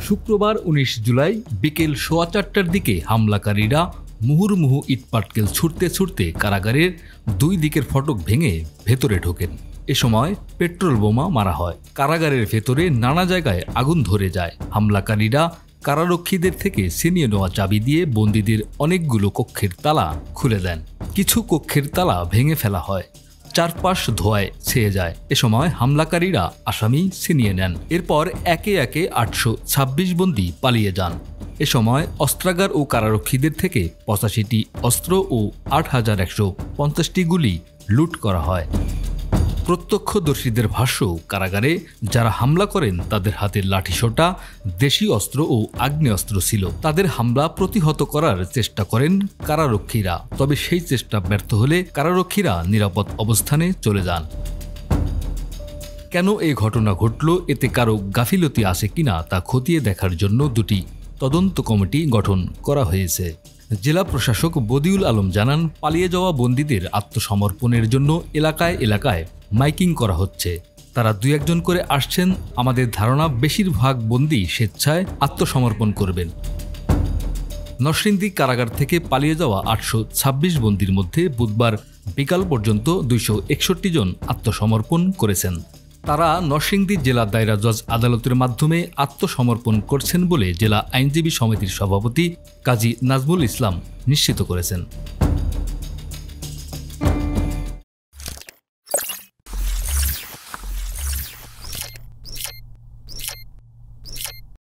শুক্রবার ১৯ জুলাই বিকেল ৪:১৫টার দিকে হামলাকারীরা মুহুর্মুহু ইটপাটকেল ছুটতে ছুটতে কারাগারের দুই দিকের ফটক ভেঙে ভেতরে ঢোকেন। এ সময় পেট্রোল বোমা মারা হয়। কারাগারের ভেতরে নানা জায়গায় আগুন ধরে যায়। হামলাকারীরা কারারক্ষীদের থেকে ছিনিয়ে নেওয়া চাবি দিয়ে বন্দীদের অনেকগুলো কক্ষের তালা খুলে দেন। কিছু কক্ষের তালা ভেঙে ফেলা হয়। চারপাশ ধোঁয়ায় ছেয়ে যায়। এ সময় হামলাকারীরা আসামি ছিনিয়ে নেন। এরপর একে একে ৮২৬ বন্দী পালিয়ে যান। এ সময় অস্ত্রাগার ও কারারক্ষীদের থেকে ৮৫টি অস্ত্র ও ৮,১৫০টি গুলি লুট করা হয়। প্রত্যক্ষদর্শীদের ভাষ্য, কারাগারে যারা হামলা করেন তাদের হাতে লাঠিসোঁটা, দেশি অস্ত্র ও আগ্নেয়াস্ত্র ছিল। তাদের হামলা প্রতিহত করার চেষ্টা করেন কারারক্ষীরা, তবে সেই চেষ্টা ব্যর্থ হলে কারারক্ষীরা নিরাপদ অবস্থানে চলে যান। কেন এই ঘটনা ঘটল, এতে কারো গাফিলতি আছে কিনা তা খতিয়ে দেখার জন্য দুটি তদন্ত কমিটি গঠন করা হয়েছে। জেলা প্রশাসক বদিউল আলম জানান, পালিয়ে যাওয়া বন্দীদের আত্মসমর্পণের জন্য এলাকায় এলাকায় মাইকিং করা হচ্ছে। তারা ২-১ করে আসছেন। আমাদের ধারণা বেশিরভাগ বন্দী স্বেচ্ছায় আত্মসমর্পণ করবেন। নরসিংদী কারাগার থেকে পালিয়ে যাওয়া ৮২৬ বন্দীর মধ্যে বুধবার বিকাল পর্যন্ত ২৬১ জন আত্মসমর্পণ করেছেন। তারা নরসিংদী জেলা দায়রা জজ আদালতের মাধ্যমে আত্মসমর্পণ করছেন বলে জেলা আইনজীবী সমিতির সভাপতি কাজী নাজমুল ইসলাম নিশ্চিত করেছেন।